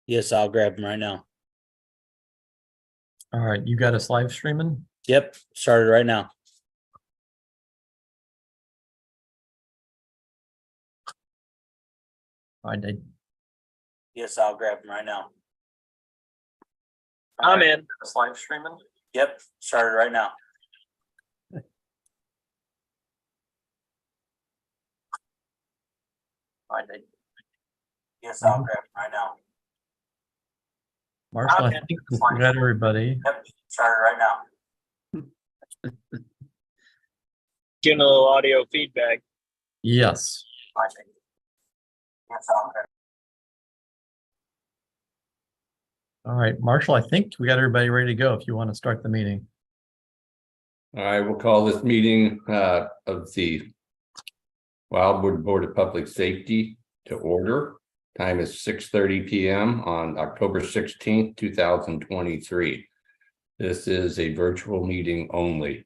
Yes, I'll grab them right now. All right, you got us live streaming? Yep, started right now. I did. Yes, I'll grab them right now. I'm in. Us live streaming? Yep, started right now. I did. Yes, I'll grab them right now. Marshall, I Okay. think we got everybody. Yep, started right now. Getting a little audio feedback. Yes. Yes, I'll grab. All right, Marshall, I think we got everybody ready to go if you want to start the meeting. All right, we'll call this meeting of the Wildwood Board of Public Safety to order. Time is 6:30 p.m. on October 16th, 2023. This is a virtual meeting only.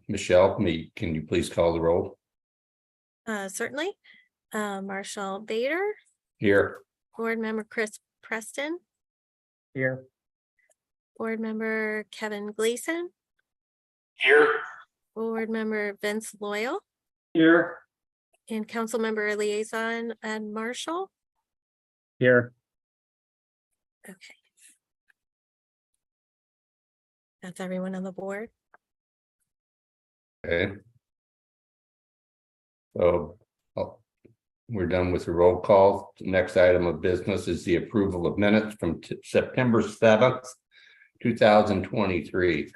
Michelle, can you please call the roll? Certainly. Marshall Bader, Here. Board Member Chris Preston, Here. Board Member Kevin Gleason, Here. Board Member Vince Loyal, Here. and Council Member Liaison Ed Marshall. Here. Okay. That's everyone on the board. Okay. So we're done with the roll call. The next item of business is the approval of minutes from September 7th, 2023.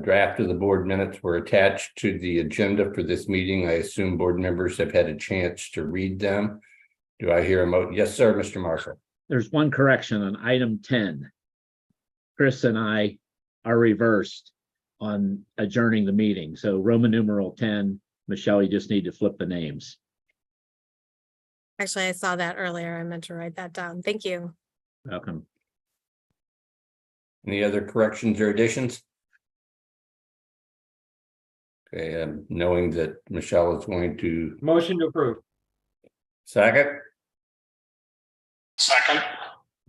Draft of the board minutes were attached to the agenda for this meeting. I assume board members have had a chance to read them. Do I hear a motion? Yes, sir, Mr. Marshall. There's one correction on item 10. Chris and I are reversed on adjourning the meeting. So Roman numeral 10, Michelle, you just need to flip the names. Actually, I saw that earlier. I meant to write that down. Thank you. Welcome. Any other corrections or additions? Okay, knowing that Michelle is going to Motion to approve. second, Second.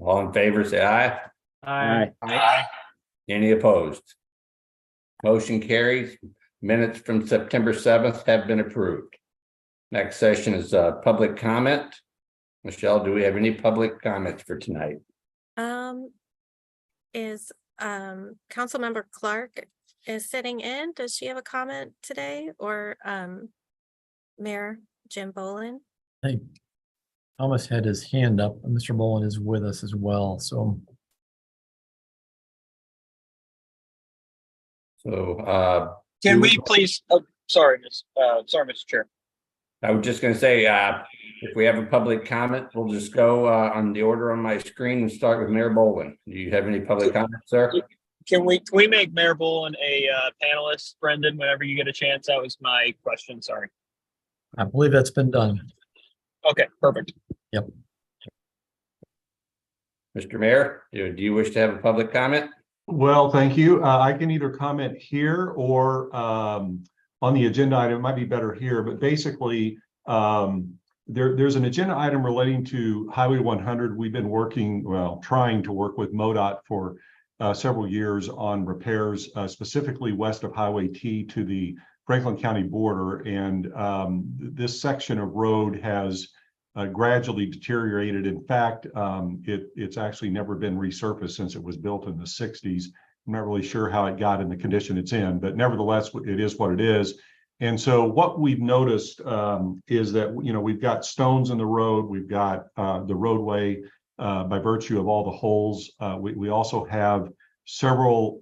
all in favor, say aye. Aye. Aye. Any opposed? Motion carries. Minutes from September 7th have been approved. Next session is public comment. Michelle, do we have any public comments for tonight? Is Councilmember Clark is sitting in? Does she have a comment today? Or Mayor Jim Bolin? Hey, Thomas had his hand up. Mr. Bolin is with us as well, so. So Can we please, sorry, Mr. Chair. I was just going to say, if we have a public comment, we'll just go on the order on my screen and start with Mayor Bolin. Do you have any public comments, sir? Can we make Mayor Bolin a panelist, Brendan, whenever you get a chance? That was my question, sorry. I believe that's been done. Okay, perfect. Yep. Mr. Mayor, do you wish to have a public comment? Well, thank you. I can either comment here or on the agenda item. It might be better here, but basically there's an agenda item relating to Highway 100. We've been working, trying to work with MoDOT for several years on repairs, specifically west of Highway T to the Franklin County border. And this section of road has gradually deteriorated. In fact, it's actually never been resurfaced since it was built in the 60s. I'm not really sure how it got in the condition it's in, but nevertheless, it is what it is. And so what we've noticed is that, we've got stones in the road. We've got the roadway by virtue of all the holes. We also have several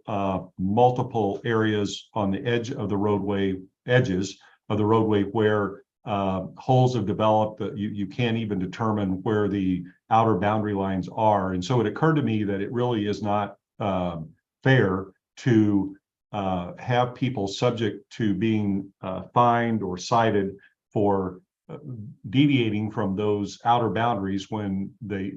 multiple areas on the edges of the roadway where holes have developed that you can't even determine where the outer boundary lines are. And so it occurred to me that it really is not fair to have people subject to being fined or cited for deviating from those outer boundaries when they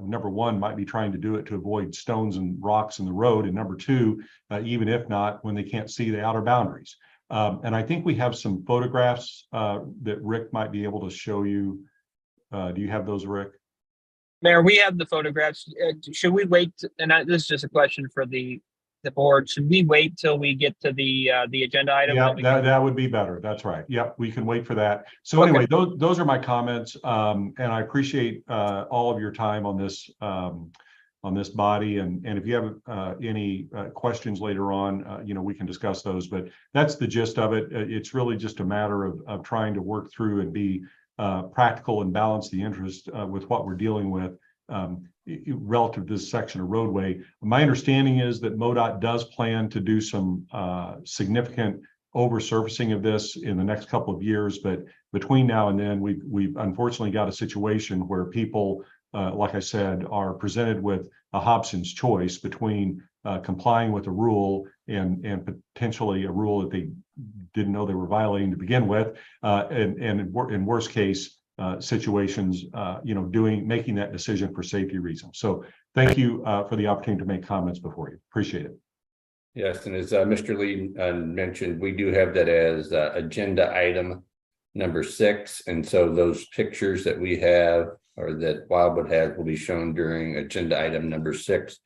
number one might be trying to do it to avoid stones and rocks in the road, and number two, even if not, when they can't see the outer boundaries. And I think we have some photographs that Rick might be able to show you. Do you have those, Rick? Mayor, we have the photographs. Should we wait? This is just a question for the board. Should we wait till we get to the agenda item? Yeah, Then we can- that would be better. That's right. Yep, we can wait for that. So Okay. anyway, those are my comments. And I appreciate all of your time on this body. And if you have any questions later on, we can discuss those, but that's the gist of it. It's really just a matter of trying to work through and be practical and balance the interest with what we're dealing with relative to this section of roadway. My understanding is that MoDOT does plan to do some significant oversurfacing of this in the next couple of years, but between now and then, we've unfortunately got a situation where people, like I said, are presented with a Hobson's choice between complying with a rule and potentially a rule that they didn't know they were violating to begin with, and in worst case situations, making that decision for safety reasons. So thank you for the opportunity to make comments before you. Appreciate it. Yes, and as Mr. Lee mentioned, we do have that as agenda item number 6. And so those pictures that we have or that Wildwood has will be shown during agenda item number 6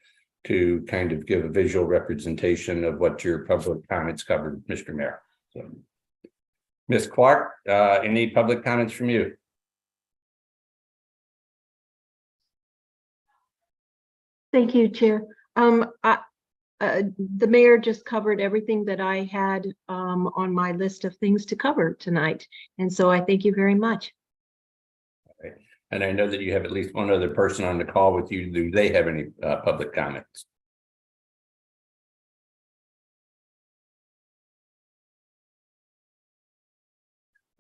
to kind of give a visual representation of what your public comments covered, Mr. Mayor. So, Ms. Clark, any public comments from you? Thank you, Chair. The mayor just covered everything that I had on my list of things to cover tonight. And so I thank you very much. And I know that you have at least one other person on the call with you. Do they have any public comments?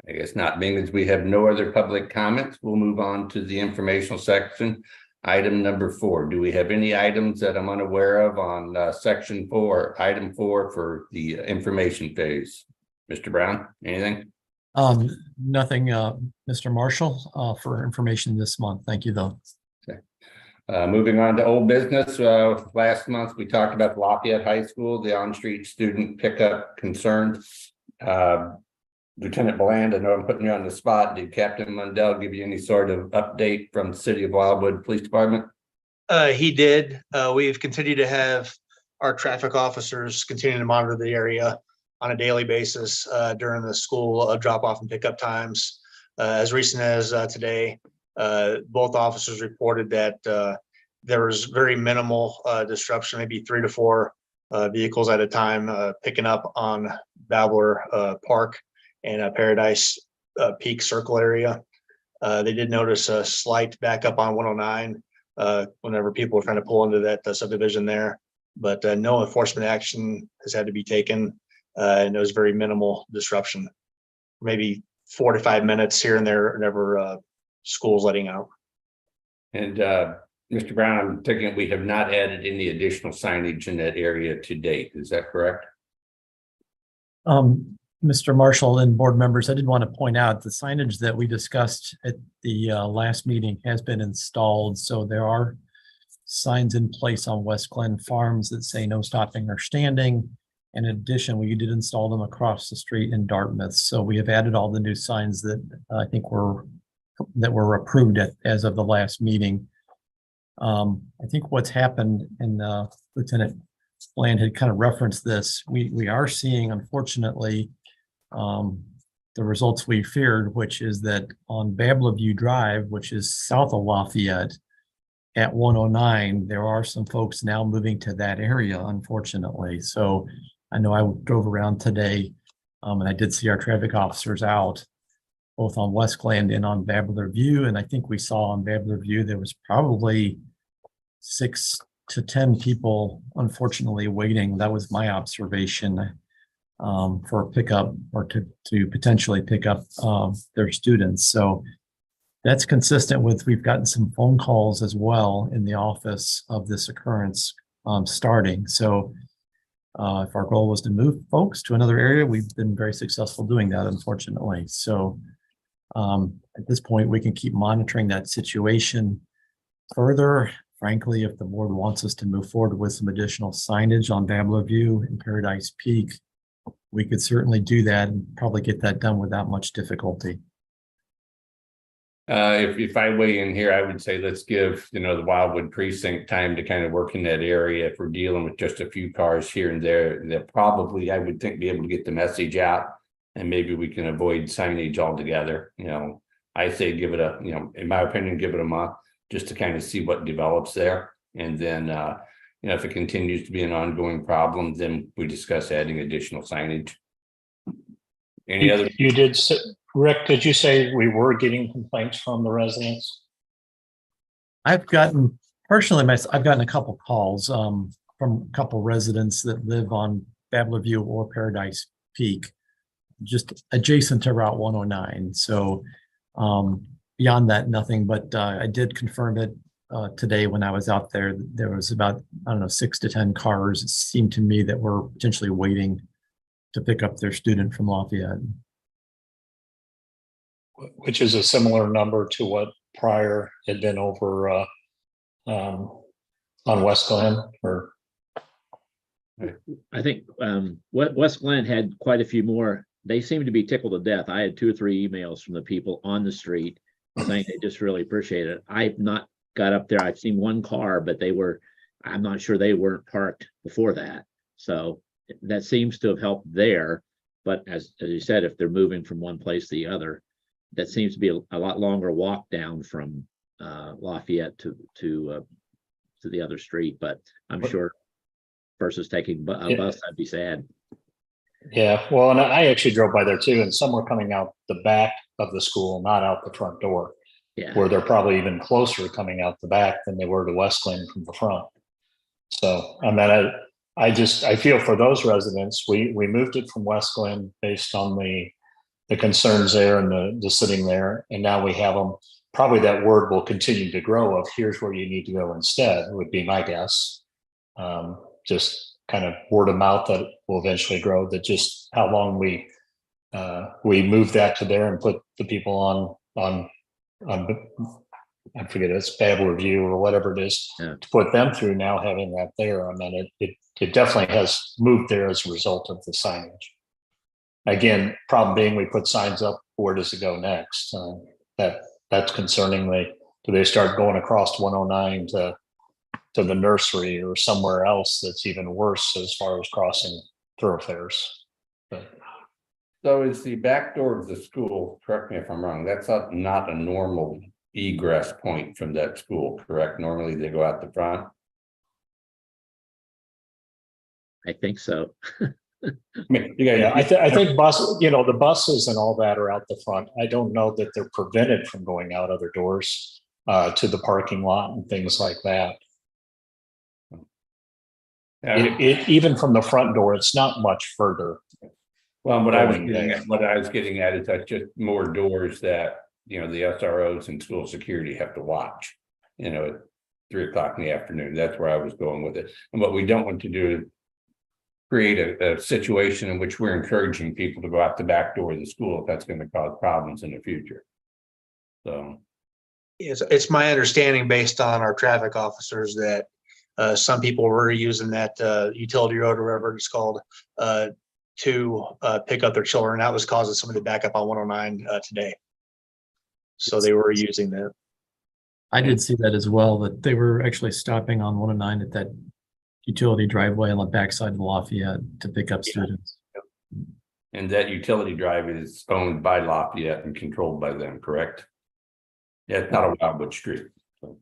I guess not. Being as we have no other public comments, we'll move on to the informational section. Item number 4. Do we have any items that I'm unaware of on section 4, item 4 for the information phase? Mr. Brown, anything? Nothing, Mr. Marshall, for information this month. Thank you, though. Okay. Moving on to old business. Last month, we talked about Lafayette High School, the on-street student pickup concerns. Lieutenant Bland, I know I'm putting you on the spot. Did Captain Mundell give you any sort of update from the City of Wildwood Police Department? He did. We've continued to have our traffic officers continue to monitor the area on a daily basis during the school drop off and pickup times. As recent as today, both officers reported that there was very minimal disruption, maybe 3 to 4 vehicles at a time picking up on Babbler Park and Paradise Peak Circle area. They did notice a slight backup on 109 whenever people were trying to pull into that subdivision there, but no enforcement action has had to be taken, and it was very minimal disruption. Maybe 4 to 5 minutes here and there whenever school's letting out. And Mr. Brown, I'm thinking we have not added any additional signage in that area to date. Is that correct? Mr. Marshall and board members, I did want to point out the signage that we discussed at the last meeting has been installed. So there are signs in place on West Glen Farms that say no stopping or standing. In addition, we did install them across the street in Dartmouth. So we have added all the new signs that I think were approved as of the last meeting. I think what's happened, and Lieutenant Bland had kind of referenced this, we are seeing, unfortunately, the results we feared, which is that on Babbler View Drive, which is south of Lafayette, at 109, there are some folks now moving to that area, unfortunately. So I know I drove around today, and I did see our traffic officers out, both on West Glen and on Babbler View. And I think we saw on Babbler View, there was probably 6 to 10 people, unfortunately, waiting. That was my observation, for a pickup or to potentially pick up their students. So that's consistent with, we've gotten some phone calls as well in the office of this occurrence starting. So if our goal was to move folks to another area, we've been very successful doing that, unfortunately. So at this point, we can keep monitoring that situation further. Frankly, if the board wants us to move forward with some additional signage on Babbler View and Paradise Peak, we could certainly do that and probably get that done without much difficulty. If I weigh in here, I would say let's give, the Wildwood precinct time to kind of work in that area. If we're dealing with just a few cars here and there, they'll probably, I would think, be able to get the message out. And maybe we can avoid signage altogether. I say give it a, in my opinion, give it a month just to kind of see what develops there. And then, if it continues to be an ongoing problem, then we discuss adding additional signage. Any other? You did, Rick, did you say we were getting complaints from the residents? I've gotten, personally, I've gotten a couple calls from a couple residents that live on Babbler View or Paradise Peak, just adjacent to Route 109. So beyond that, nothing, but I did confirm it today when I was out there. There was about, 6 to 10 cars, it seemed to me, that were potentially waiting to pick up their student from Lafayette. Which is a similar number to what prior had been over on West Glen, or I think West Glen had quite a few more. They seemed to be tickled to death. I had 2 or 3 emails from the people on the street saying they just really appreciate it. I've not got up there. I've seen 1 car, but I'm not sure they weren't parked before that. So that seems to have helped there. But as you said, if they're moving from one place to the other, that seems to be a lot longer walk down from Lafayette to the other street. But I'm sure versus taking a bus, I'd be sad. yeah, well, and I actually drove by there too, and some were coming out the back of the school, not out the front door. Yeah. Where they're probably even closer coming out the back than they were to West Glen from the front. So I mean, I feel for those residents. We moved it from West Glen based on the concerns there and the sitting there, and now we have them. Probably that word will continue to grow of here's where you need to go instead, would be my guess. Just kind of word of mouth that will eventually grow. That just how long we move that to there and put the people on I forget, it's Babbler View or whatever it is, Yeah. to put them through now having that there. I mean, it definitely has moved there as a result of the signage. Again, problem being we put signs up, where does it go next? That's concerning. Do they start going across 109 to the nursery or somewhere else that's even worse as far as crossing thoroughfares? But So is the back door of the school, correct me if I'm wrong, that's not a normal egress point from that school, correct? Normally they go out the front. I think so. I mean, you guys, yeah, I think the buses and all that are out the front. I don't know that they're prevented from going out other doors to the parking lot and things like that. Even from the front door, it's not much further. Well, what I was going getting at is that just more doors that, the SROs and school security have to watch, at 3 o'clock in the afternoon. That's where I was going with it. And what we don't want to do is create a situation in which we're encouraging people to go out the back door of the school if that's going to cause problems in the future. So. It's my understanding based on our traffic officers that some people were using that utility road or whatever it's called to pick up their children. That was causing somebody to back up on 109 today. So they were using that. I did see that as well, that they were actually stopping on 109 at that utility driveway on the backside of Lafayette to pick up students. And that utility drive is owned by Lafayette and controlled by them, correct? Yeah, it's not a Wildwood street. So.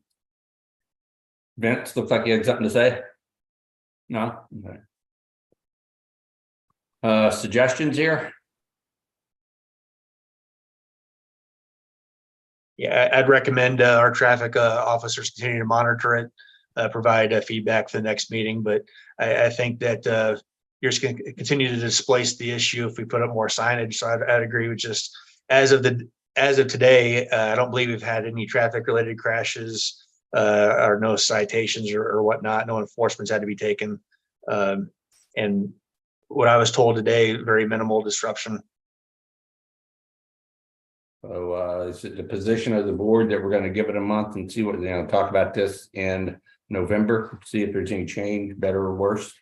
Vince, looks like you had something to say? No? Okay. Suggestions here? Yeah, I'd recommend our traffic officers continue to monitor it, provide feedback for the next meeting. But I think that you're just going to continue to displace the issue if we put up more signage. So I'd agree with just as of today, I don't believe we've had any traffic related crashes or no citations or whatnot. No enforcement's had to be taken. And what I was told today, very minimal disruption. So is it the position of the board that we're going to give it a month and see what, talk about this in November, see if there's any change, better or worse?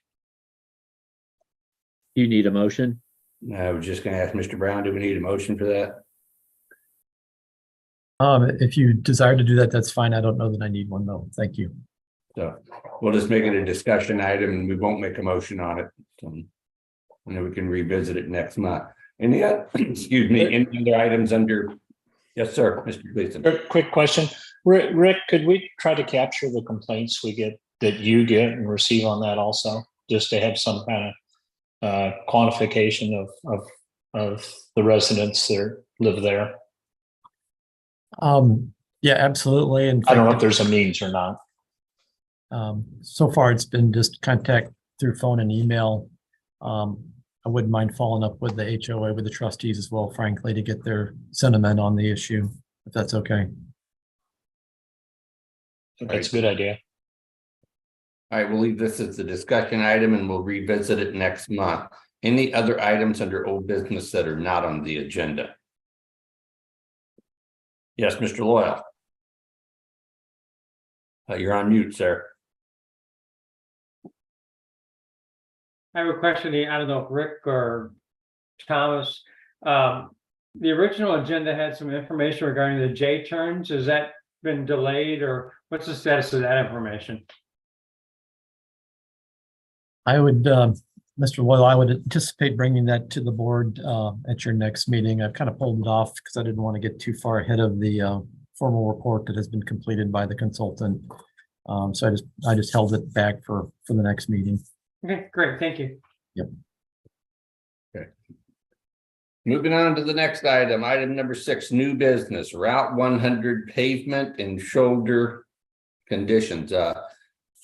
You need a motion? I was just going to ask Mr. Brown, do we need a motion for that? If you desire to do that, that's fine. I don't know that I need one though. Thank you. So we'll just make it a discussion item and we won't make a motion on it. And then we can revisit it next month. Any other, excuse me, any other items under? Yes, sir, Mr. Gleason. Quick question. Rick, could we try to capture the complaints we get, that you get and receive on that also? Just to have some kind of quantification of the residents that live there. Yeah, absolutely. And I don't know if there's a means or not. so far it's been just contact through phone and email. I wouldn't mind following up with the HOA, with the trustees as well, frankly, to get their sentiment on the issue, if that's okay. That's a good idea. All right, we'll leave this as a discussion item and we'll revisit it next month. Any other items under old business that are not on the agenda? Yes, Mr. Loyal. You're on mute, sir. I have a question. I don't know if Rick or Thomas, the original agenda had some information regarding the J turns. Has that been delayed, or what's the status of that information? I would, Mr. Loyal, I would anticipate bringing that to the board at your next meeting. I've kind of pulled it off because I didn't want to get too far ahead of the formal report that has been completed by the consultant. So I just held it back for the next meeting. Okay, great. Thank you. Yep. Okay. Moving on to the next item, item number 6, new business, Route 100 pavement and shoulder conditions.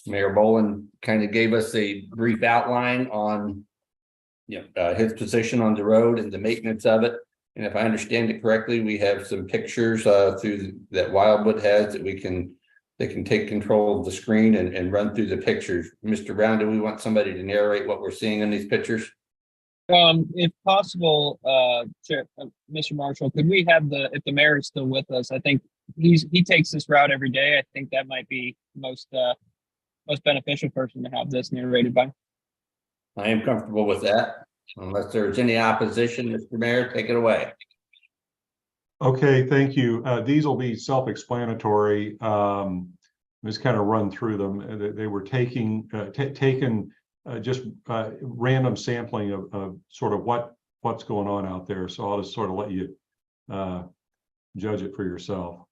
Mayor Boland kind of gave us a brief outline on his position on the road and the maintenance of it. And if I understand it correctly, we have some pictures through that Wildwood has that they can take control of the screen and run through the pictures. Mr. Brown, do we want somebody to narrate what we're seeing in these pictures? If possible, Mr. Marshall, could we have if the mayor is still with us? I think he takes this route every day. I think that might be most beneficial person to have this narrated by. I am comfortable with that. Unless there's any opposition, Mr. Mayor, take it away. Okay, thank you. These will be self-explanatory. Just kind of run through them. They were taken just random sampling of sort of what's going on out there. So I'll just sort of let you judge it for yourself.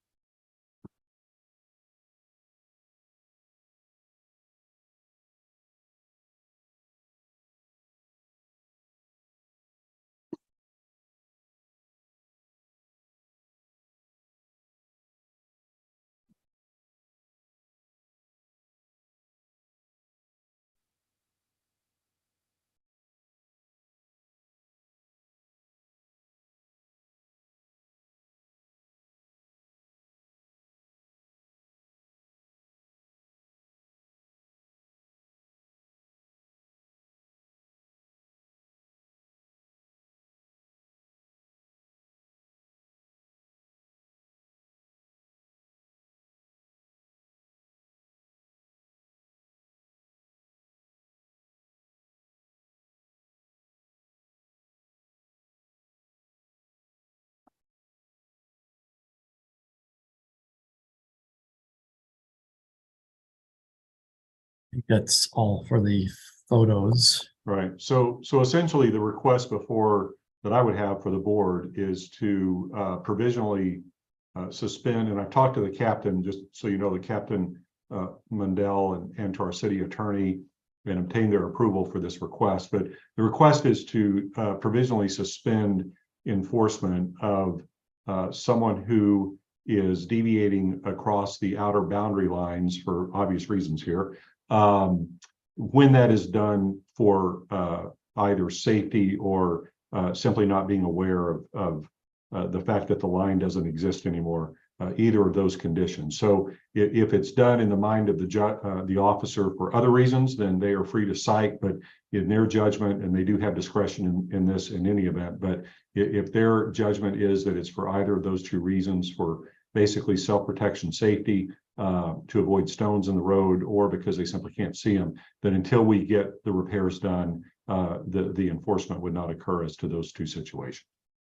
That's all for the photos. Right. So essentially the request before that I would have for the board is to provisionally suspend, and I've talked to the captain, just so you know, the captain Mundell and to our city attorney, and obtain their approval for this request. But the request is to provisionally suspend enforcement of someone who is deviating across the outer boundary lines for obvious reasons here. When that is done for either safety or simply not being aware of the fact that the line doesn't exist anymore, either of those conditions. So if it's done in the mind of the officer for other reasons, then they are free to cite, but in their judgment, and they do have discretion in this in any event, but if their judgment is that it's for either of those two reasons, for basically self-protection, safety, to avoid stones in the road, or because they simply can't see them, then until we get the repairs done, the enforcement would not occur as to those two situations.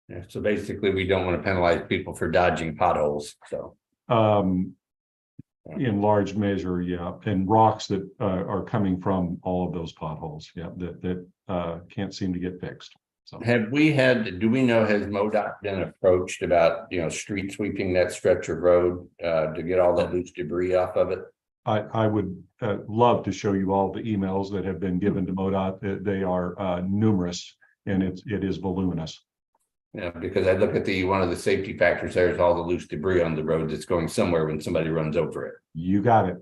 Yeah, so basically, we don't want to penalize people for dodging potholes, so. In large measure, yeah, and rocks that are coming from all of those potholes, yeah, that can't seem to get fixed. So Do we know, has MoDOT been approached about, street sweeping that stretch of road to get all that loose debris off of it? I would love to show you all the emails that have been given to MoDOT. They are numerous, and it is voluminous. Yeah, because I look at one of the safety factors there is all the loose debris on the road that's going somewhere when somebody runs over it. You got it.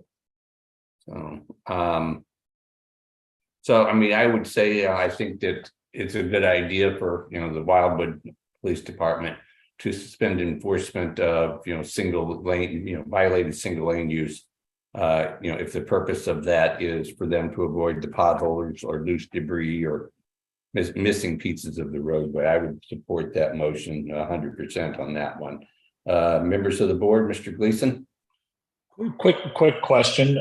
So, I mean, I would say, I think that it's a good idea for, the Wildwood Police Department to suspend enforcement of, single lane, violated single lane use. If the purpose of that is for them to avoid the potholes or loose debris or missing pieces of the roadway, I would support that motion 100% on that one. Members of the board, Mr. Gleason? Quick question,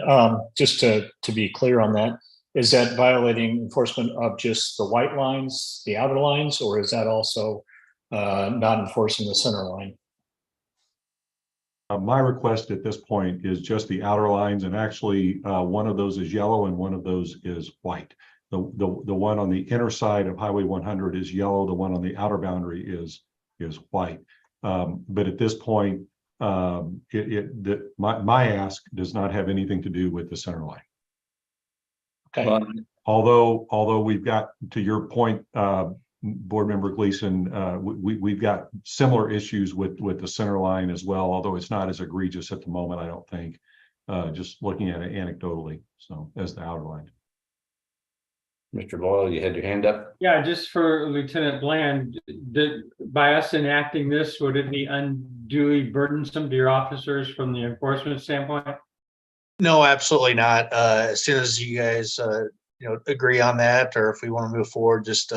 just to be clear on that. Is that violating enforcement of just the white lines, the outer lines, or is that also not enforcing the center line? My request at this point is just the outer lines, and actually one of those is yellow and one of those is white. The one on the inner side of Highway 100 is yellow. The one on the outer boundary is white. But at this point, my ask does not have anything to do with the center line. Okay. Although we've got, to your point, Board Member Gleason, we've got similar issues with the center line as well, although it's not as egregious at the moment, I don't think, just looking at it anecdotally, so as the outer line. Mr. Boyle, you had your hand up? Yeah, just for Lieutenant Bland, by us enacting this, would it be unduly burdensome to your officers from the enforcement standpoint? No, absolutely not. As soon as you guys, agree on that, or if we want to move forward, just,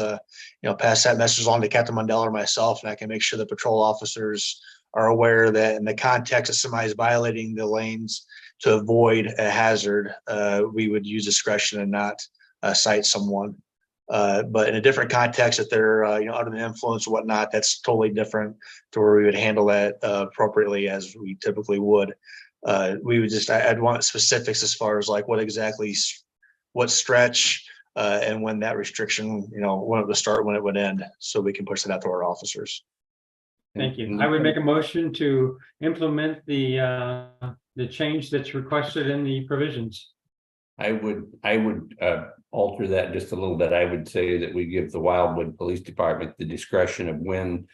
pass that message on to Captain Mundell or myself, and I can make sure the patrol officers are aware that in the context of somebody's violating the lanes to avoid a hazard, we would use discretion and not cite someone. But in a different context, if they're, under the influence or whatnot, that's totally different to where we would handle that appropriately as we typically would. We would just, I'd want specifics as far as like what stretch and when that restriction, when it would start, when it would end, so we can push it out to our officers. Thank you. I would make a motion to implement the change that's requested in the provisions. I would alter that just a little bit. I would say that we give the Wildwood Police Department the discretion of when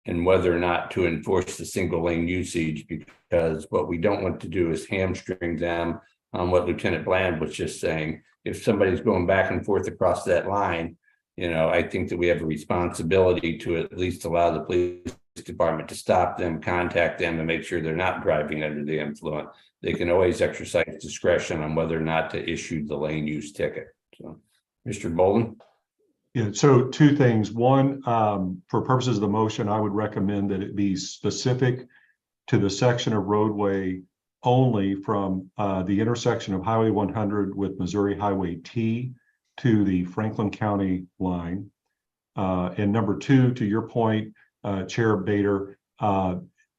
and whether or not to enforce the single lane usage, because what we don't want to do is hamstring them on what Lieutenant Bland was just saying. If somebody's going back and forth across that line, I think that we have a responsibility to at least allow the police department to stop them, contact them, and make sure they're not driving under the influence. They can always exercise discretion on whether or not to issue the lane use ticket. So, Mr. Bolden? Yeah, so two things. One, for purposes of the motion, I would recommend that it be specific to the section of roadway only from the intersection of Highway 100 with Missouri Highway T to the Franklin County line. And number two, to your point, Chair Bader,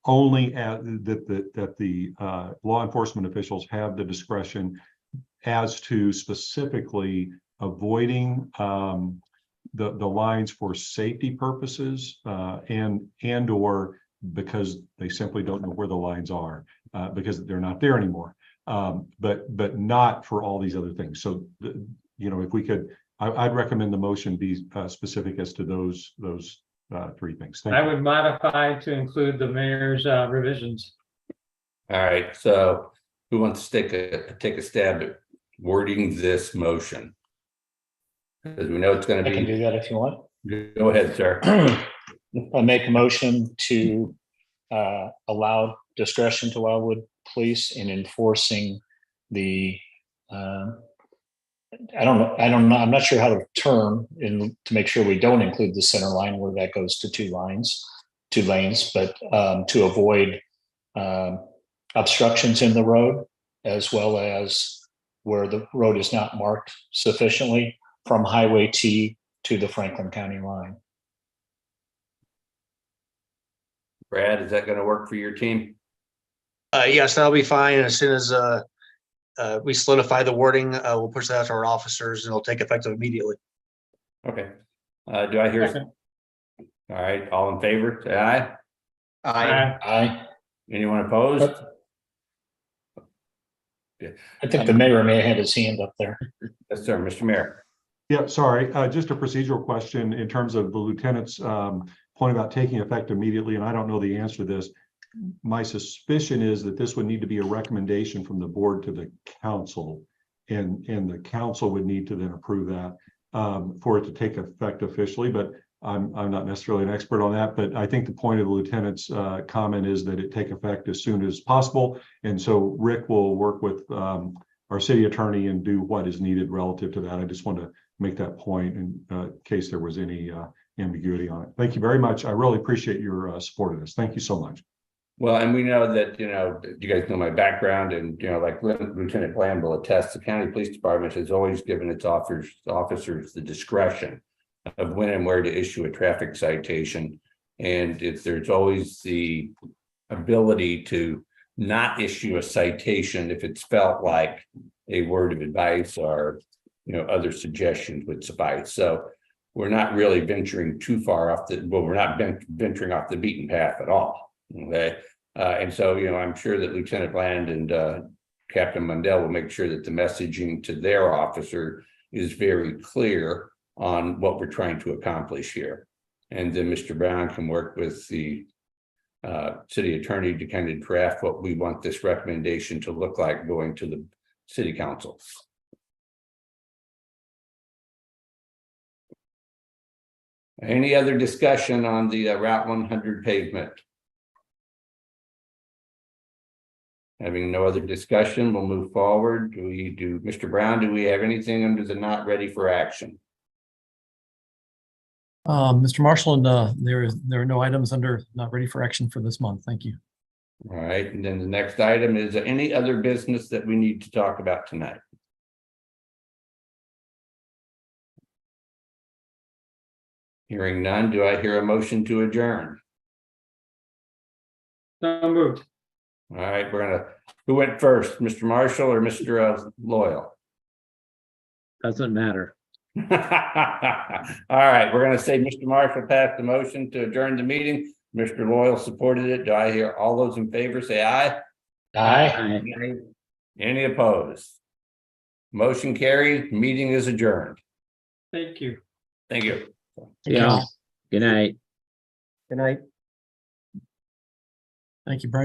only that the law enforcement officials have the discretion as to specifically avoiding the lines for safety purposes and or because they simply don't know where the lines are because they're not there anymore. But not for all these other things. So if we could, I'd recommend the motion be specific as to those three things. Thank you. I would modify to include the mayor's revisions. All right, so who wants to take a stab at wording this motion? Because we know it's going to I can be. do that if you want. Go ahead, sir. I make a motion to allow discretion to Wildwood Police in enforcing the I don't know. I'm not sure how to term to make sure we don't include the center line where that goes to two lanes, but to avoid obstructions in the road, as well as where the road is not marked sufficiently from Highway T to the Franklin County line. Brad, is that gonna work for your team? Yes, that'll be fine. As soon as we solidify the wording, we'll push that out to our officers and it'll take effect immediately. Okay. Do I hear? Second. All right, all in favor, say aye. Aye. I Anyone opposed? I think the mayor may have had his hand up there. Yes, sir, Mr. Mayor. Yeah, sorry, just a procedural question in terms of the lieutenant's point about taking effect immediately, and I don't know the answer to this. My suspicion is that this would need to be a recommendation from the board to the council, and the council would need to then approve that for it to take effect officially, but I'm not necessarily an expert on that, but I think the point of the lieutenant's comment is that it take effect as soon as possible. And so Rick will work with our city attorney and do what is needed relative to that. I just want to make that point in case there was any ambiguity on it. Thank you very much. I really appreciate your support of this. Thank you so much. Well, and we know that, you guys know my background, and, like Lieutenant Bland will attest, the county police department has always given its officers the discretion of when and where to issue a traffic citation. And if there's always the ability to not issue a citation if it's felt like a word of advice or, other suggestions would suffice. So we're not really venturing too far off we're not venturing off the beaten path at all. Okay. And so, I'm sure that Lieutenant Bland and Captain Mundell will make sure that the messaging to their officer is very clear on what we're trying to accomplish here. And then Mr. Brown can work with the city attorney to kind of draft what we want this recommendation to look like going to the city council. Any other discussion on the Route 100 pavement? Having no other discussion, we'll move forward. Mr. Brown, do we have anything under the not ready for action? Mr. Marshall, and there are no items under not ready for action for this month. Thank you. All right, and then the next item is any other business that we need to talk about tonight? Hearing none, do I hear a motion to adjourn? So moved. All right, who went first, Mr. Marshall or Mr. Loyal? Doesn't matter. All right, we're gonna say Mr. Marshall passed the motion to adjourn the meeting. Mr. Loyal supported it. Do I hear all those in favor say aye? Aye. Any opposed? Motion carried, meeting is adjourned. Thank you. Thank you. Yeah. Good night. Good night. Thank you, Brian.